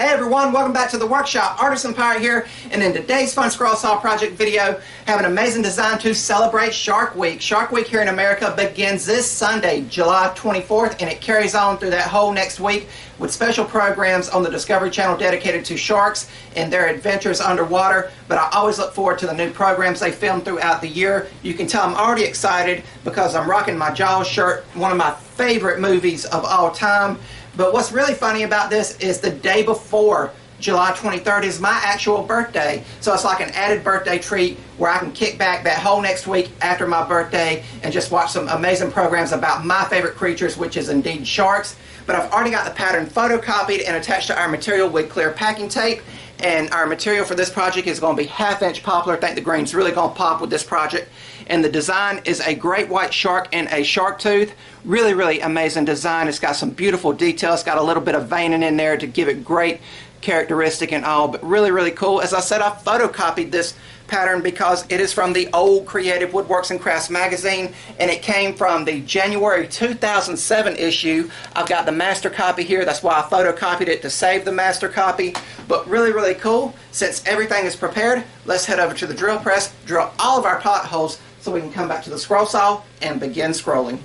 Hey everyone, welcome back to the workshop. Artisan Pirate here, and in today's Fun Scroll Saw project video, have an amazing design to celebrate Shark Week. Shark Week here in America begins this Sunday, July 24th, and it carries on through that whole next week with special programs on the Discovery Channel dedicated to sharks and their adventures underwater. But I always look forward to the new programs they film throughout the year. You can tell I'm already excited because I'm rocking my Jaws shirt, one of my favorite movies of all time. But what's really funny about this is the day before July 23rd is my actual birthday. So it's like an added birthday treat where I can kick back that whole next week after my birthday and just watch some amazing programs about my favorite creatures, which is indeed sharks. But I've already got the pattern photocopied and attached to our material with clear packing tape. And our material for this project is going to be 1/2 inch poplar. I think the green's really going to pop with this project. And the design is a great white shark and a shark tooth. Really, really amazing design. It's got some beautiful details. It's got a little bit of veining in there to give it great characteristic and all, but really, really cool. As I said, I photocopied this pattern because it is from the old Creative Woodworks and Crafts Magazine, and it came from the January 2007 issue. I've got the master copy here. That's why I photocopied it, to save the master copy. But really, really cool. Since everything is prepared, let's head over to the drill press, drill all of our potholes so we can come back to the scroll saw and begin scrolling.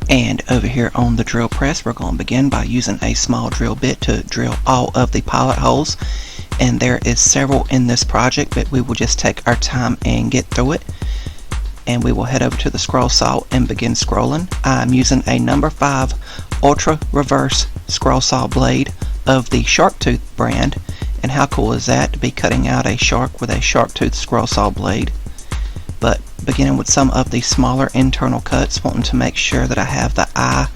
And over here on the drill press, we're going to begin by using a small drill bit to drill all of the pilot holes. And there is several in this project, but we will just take our time and get through it. And we will head over to the scroll saw and begin scrolling. I'm using a number 5 ultra reverse scroll saw blade of the Shark Tooth brand. And how cool is that to be cutting out a shark with a shark tooth scroll saw blade? But beginning with some of the smaller internal cuts, wanting to make sure that I have the eye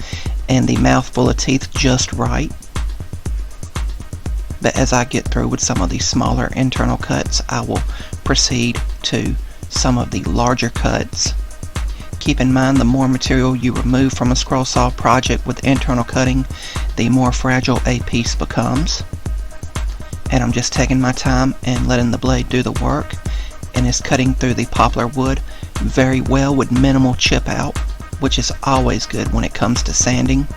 and the mouth full of teeth just right. But as I get through with some of the smaller internal cuts, I will proceed to some of the larger cuts. Keep in mind, the more material you remove from a scroll saw project with internal cutting, the more fragile a piece becomes. And I'm just taking my time and letting the blade do the work. And is cutting through the poplar wood very well with minimal chip out, which is always good when it comes to sanding.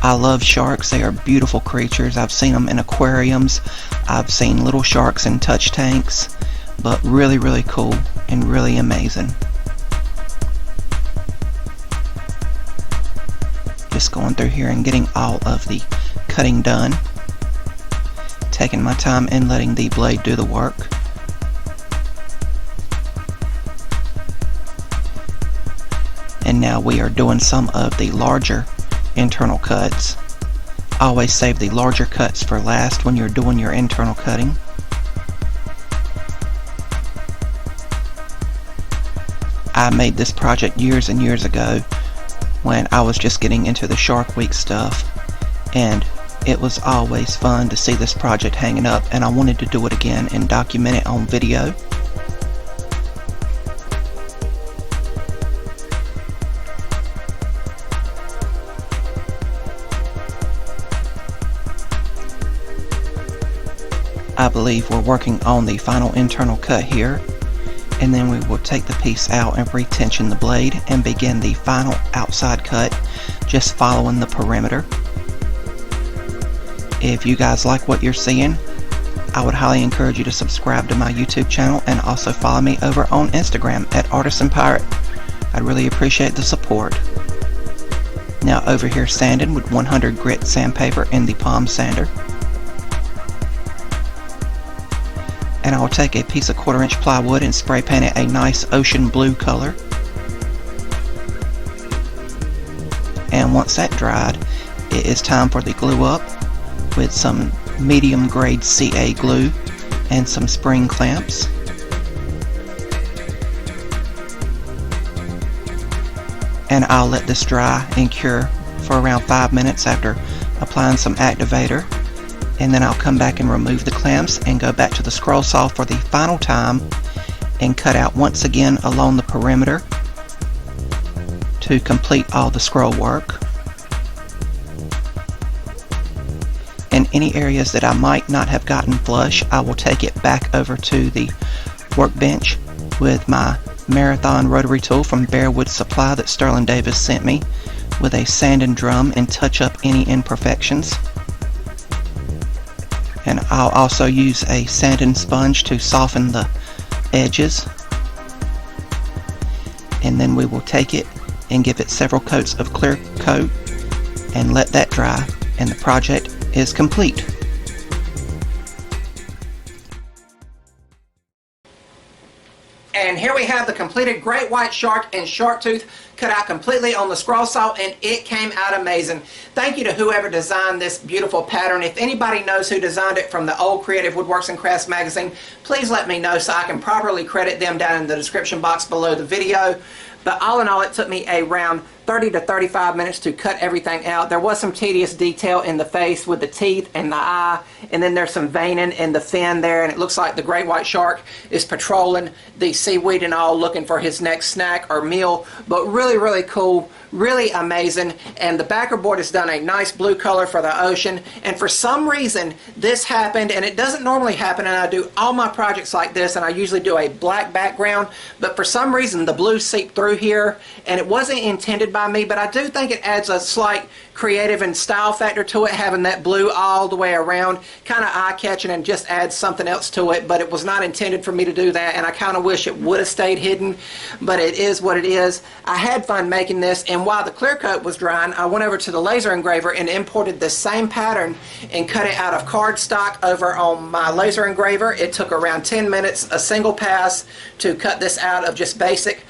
I love sharks. They are beautiful creatures. I've seen them in aquariums. I've seen little sharks in touch tanks, but really, really cool and really amazing. Just going through here and getting all of the cutting done. Taking my time and letting the blade do the work. And now we are doing some of the larger internal cuts. Always save the larger cuts for last when you're doing your internal cutting. I made this project years and years ago when I was just getting into the Shark Week stuff, and it was always fun to see this project hanging up, and I wanted to do it again and document it on video. I believe we're working on the final internal cut here, and then we will take the piece out and retension the blade and begin the final outside cut, just following the perimeter. If you guys like what you're seeing, I would highly encourage you to subscribe to my YouTube channel and also follow me over on Instagram at Artisan Pirate. I'd really appreciate the support. Now over here sanding with 100 grit sandpaper in the palm sander. And I will take a piece of 1/4 inch plywood and spray paint it a nice ocean blue color. And once that dried, it is time for the glue up with some medium grade CA glue and some spring clamps. And I'll let this dry and cure for around 5 minutes after applying some activator, and then I'll come back and remove the clamps and go back to the scroll saw for the final time and cut out once again along the perimeter to complete all the scroll work. In any areas that I might not have gotten flush, I will take it back over to the workbench with my marathon rotary tool from Bearwood Supply that Sterling Davis sent me, with a sand and drum and touch up any imperfections. And I'll also use a sanding sponge to soften the edges. And then we will take it and give it several coats of clear coat and let that dry, and the project is complete. And here we have the completed great white shark and shark tooth cut out completely on the scroll saw, and it came out amazing. Thank you to whoever designed this beautiful pattern. If anybody knows who designed it from the old Creative Woodworks and Crafts Magazine, please let me know so I can properly credit them down in the description box below the video. But all in all, it took me around 30 to 35 minutes to cut everything out. There was some tedious detail in the face with the teeth and the eye, and then there's some veining in the fin there, and it looks like the great white shark is patrolling the seaweed and all, looking for his next snack or meal. But really, really cool, really amazing. And the backer board has done a nice blue color for the ocean, and for some reason this happened, and it doesn't normally happen, and I do all my projects like this, and I usually do a black background, but for some reason the blue seeped through here, and it wasn't intended by me, but I do think it adds a slight creative and style factor to it, having that blue all the way around, kind of eye-catching, and just adds something else to it. But it was not intended for me to do that, and I kind of wish it would have stayed hidden, but it is what it is. I had fun making this, and while the clear coat was drying, I went over to the laser engraver and imported the same pattern and cut it out of cardstock over on my laser engraver. It took around 10 minutes, a single pass, to cut this out of just basic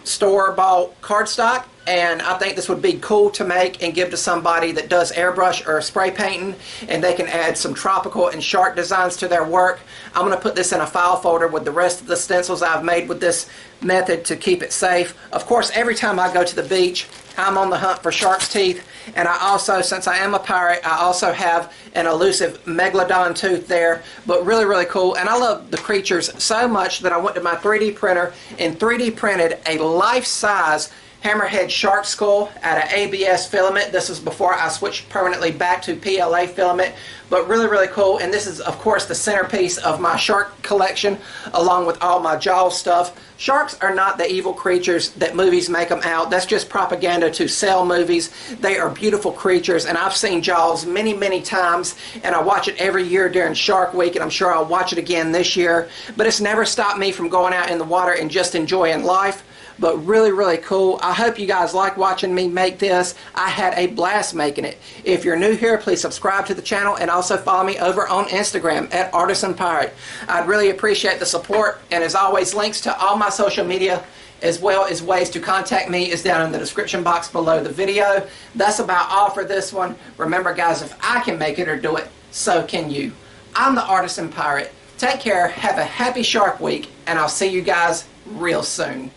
store-bought cardstock, and I think this would be cool to make and give to somebody that does airbrush or spray painting, and they can add some tropical and shark designs to their work. I'm going to put this in a file folder with the rest of the stencils I've made with this method to keep it safe. Of course, every time I go to the beach, I'm on the hunt for shark's teeth, and I also, since I am a pirate, I also have an elusive megalodon tooth there. But really, really cool, and I love the creatures so much that I went to my 3D printer and 3D printed a life-size hammerhead shark skull out of ABS filament. This is before I switched permanently back to PLA filament, but really, really cool. And this is, of course, the centerpiece of my shark collection, along with all my Jaws stuff. Sharks are not the evil creatures that movies make them out. That's just propaganda to sell movies. They are beautiful creatures, and I've seen Jaws many, many times, and I watch it every year during Shark Week, and I'm sure I'll watch it again this year. But it's never stopped me from going out in the water and just enjoying life. But really, really cool. I hope you guys like watching me make this. I had a blast making it. If you're new here, please subscribe to the channel, and also follow me over on Instagram at Artisan Pirate. I'd really appreciate the support, and as always, links to all my social media as well as ways to contact me is down in the description box below the video. That's about all for this one. Remember, guys, if I can make it or do it, so can you. I'm the Artisan Pirate. Take care, have a happy Shark Week, and I'll see you guys real soon.